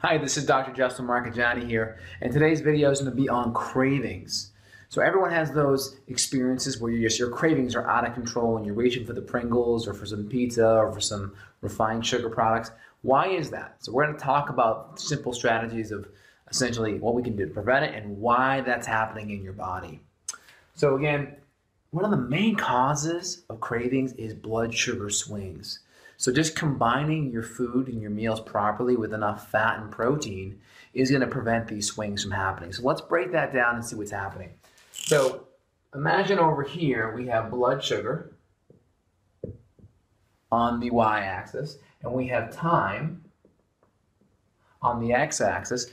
Hi, this is Dr. Justin Marchegiani here, and today's video is going to be on cravings. So everyone has those experiences where your cravings are out of control and you're reaching for the Pringles or for some pizza or for some refined sugar products. Why is that? So we're going to talk about simple strategies of essentially what we can do to prevent it and why that's happening in your body. So again, one of the main causes of cravings is blood sugar swings. So just combining your food and your meals properly with enough fat and protein is going to prevent these swings from happening. So let's break that down and see what's happening. So imagine over here we have blood sugar on the y-axis and we have time on the x-axis.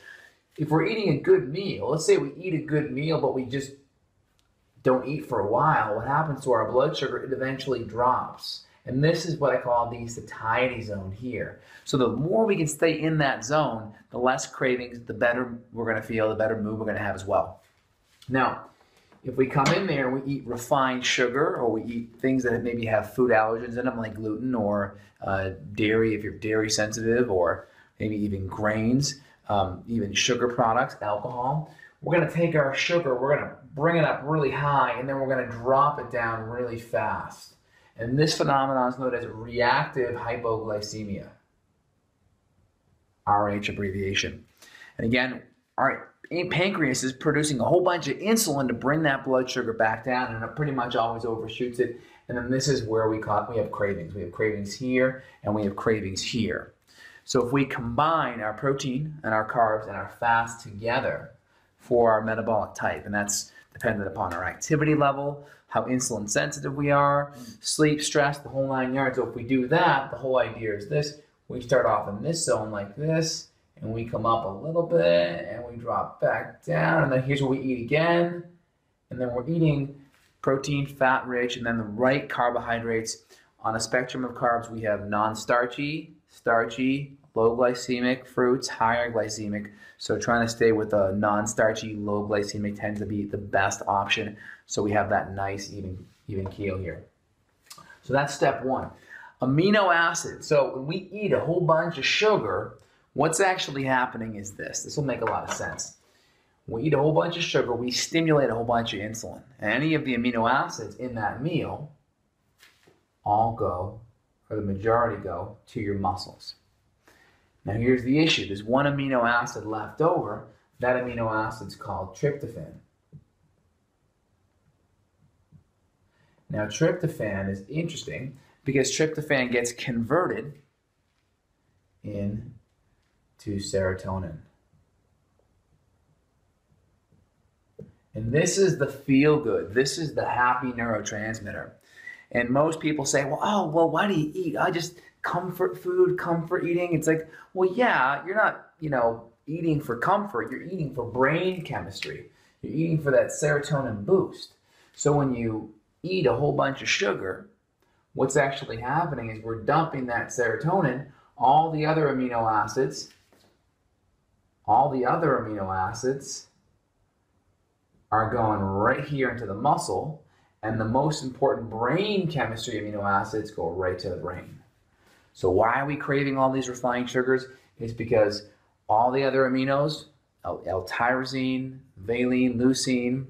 If we're eating a good meal, let's say we eat a good meal but we just don't eat for a while, what happens to our blood sugar? It eventually drops. And this is what I call the satiety zone here. So the more we can stay in that zone, the less cravings, the better we're going to feel, the better mood we're going to have as well. Now, if we come in there and we eat refined sugar or we eat things that maybe have food allergens in them like gluten or dairy if you're dairy sensitive, or maybe even grains, even sugar products, alcohol, we're going to take our sugar, we're going to bring it up really high, and then we're going to drop it down really fast. And this phenomenon is known as reactive hypoglycemia, RH abbreviation. And again, our pancreas is producing a whole bunch of insulin to bring that blood sugar back down, and it pretty much always overshoots it. And then this is where we have cravings. We have cravings here, and we have cravings here. So if we combine our protein and our carbs and our fats together for our metabolic type, and that's dependent upon our activity level, how insulin sensitive we are, sleep, stress, the whole 9 yards. So if we do that, the whole idea is this. We start off in this zone like this, and we come up a little bit, and we drop back down, and then here's what we eat again. And then we're eating protein, fat rich, and then the right carbohydrates. On a spectrum of carbs, we have non-starchy, starchy, low glycemic fruits, higher glycemic. So trying to stay with a non-starchy, low glycemic tends to be the best option. So we have that nice even keel here. So that's step one. Amino acids. So when we eat a whole bunch of sugar, what's actually happening is this. This will make a lot of sense. When we eat a whole bunch of sugar, we stimulate a whole bunch of insulin. And any of the amino acids in that meal all go, or the majority go, to your muscles. Now here's the issue. There's one amino acid left over. That amino acid is called tryptophan. Now tryptophan is interesting because tryptophan gets converted into serotonin. And this is the feel-good. This is the happy neurotransmitter. And most people say, well, why do you eat? I just comfort food, comfort eating. It's like, well, yeah, you're not, eating for comfort. You're eating for brain chemistry. You're eating for that serotonin boost. So when you eat a whole bunch of sugar, what's actually happening is we're dumping that serotonin. All the other amino acids are going right here into the muscle. And the most important brain chemistry amino acids go right to the brain. So why are we craving all these refined sugars? It's because all the other aminos, L-tyrosine, valine, leucine,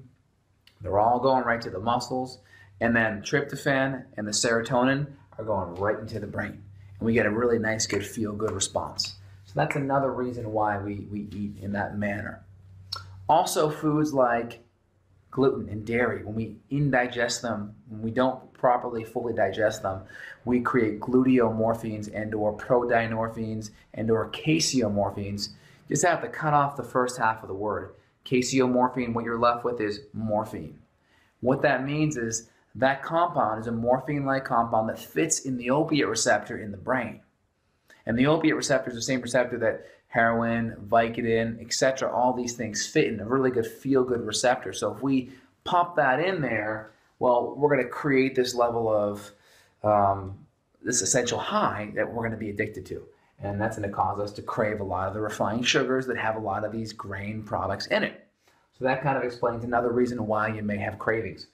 they're all going right to the muscles. And then tryptophan and the serotonin are going right into the brain. And we get a really nice, good, feel-good response. So that's another reason why we eat in that manner. Also, foods like gluten and dairy, when we indigest them, when we don't properly fully digest them, we create gluteomorphines and or prodynorphines and or caseomorphines. You just have to cut off the first half of the word. Caseomorphine, what you're left with is morphine. What that means is that compound is a morphine-like compound that fits in the opiate receptor in the brain. And the opiate receptor is the same receptor that heroin, Vicodin, etc., all these things fit in a really good feel-good receptor. So if we pop that in there, well, we're going to create this level of this essential high that we're going to be addicted to. And that's going to cause us to crave a lot of the refined sugars that have a lot of these grain products in it. So that kind of explains another reason why you may have cravings.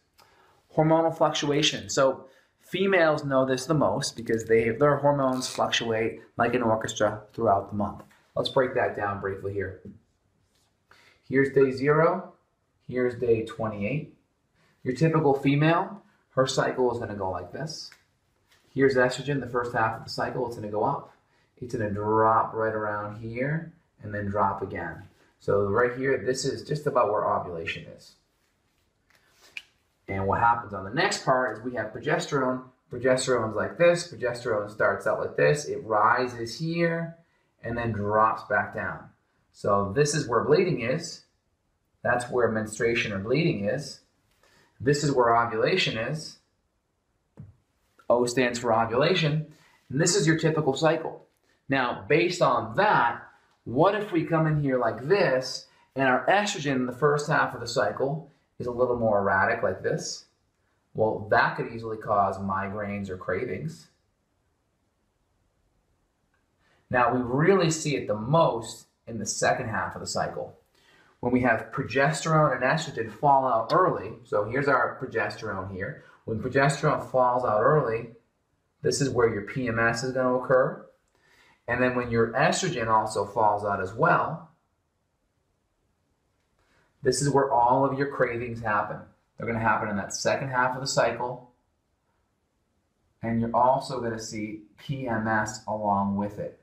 Hormonal fluctuations. So females know this the most because their hormones fluctuate like an orchestra throughout the month. Let's break that down briefly here. Here's day 0. Here's day 28. Your typical female, her cycle is going to go like this. Here's estrogen, the first half of the cycle, it's going to go up. It's going to drop right around here and then drop again. So right here, this is just about where ovulation is. And what happens on the next part is we have progesterone. Progesterone's like this. Progesterone starts out like this. It rises here and then drops back down. So this is where bleeding is. That's where menstruation or bleeding is. This is where ovulation is. O stands for ovulation. And this is your typical cycle. Now, based on that, what if we come in here like this and our estrogen in the first half of the cycle is a little more erratic like this? Well, that could easily cause migraines or cravings. Now, we really see it the most in the second half of the cycle. When we have progesterone and estrogen fall out early, so here's our progesterone here. When progesterone falls out early, this is where your PMS is going to occur. And then when your estrogen also falls out as well, this is where all of your cravings happen. They're going to happen in that second half of the cycle. And you're also going to see PMS along with it.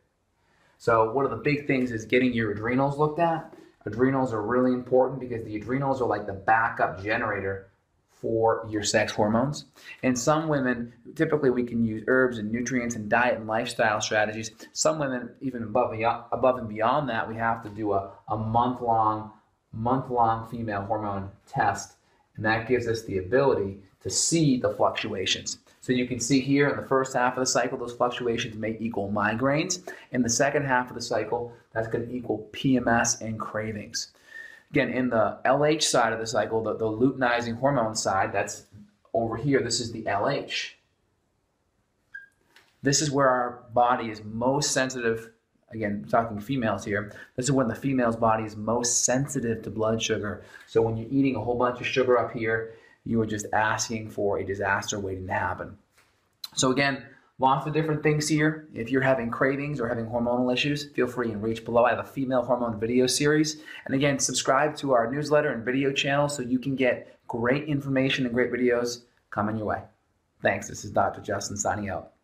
So one of the big things is getting your adrenals looked at. Adrenals are really important because the adrenals are like the backup generator for your sex hormones. And some women, typically we can use herbs and nutrients and diet and lifestyle strategies. Some women, even above and beyond that, we have to do a month-long female hormone test. And that gives us the ability to see the fluctuations. So you can see here in the first half of the cycle, those fluctuations may equal migraines. In the second half of the cycle, that's going to equal PMS and cravings. Again, in the LH side of the cycle, the luteinizing hormone side, that's over here, this is the LH. This is where our body is most sensitive. Again, talking females here, this is when the female's body is most sensitive to blood sugar. So when you're eating a whole bunch of sugar up here, you are just asking for a disaster waiting to happen. So again, lots of different things here. If you're having cravings or having hormonal issues, feel free and reach below. I have a female hormone video series. And again, subscribe to our newsletter and video channel so you can get great information and great videos coming your way. Thanks. This is Dr. Justin signing out.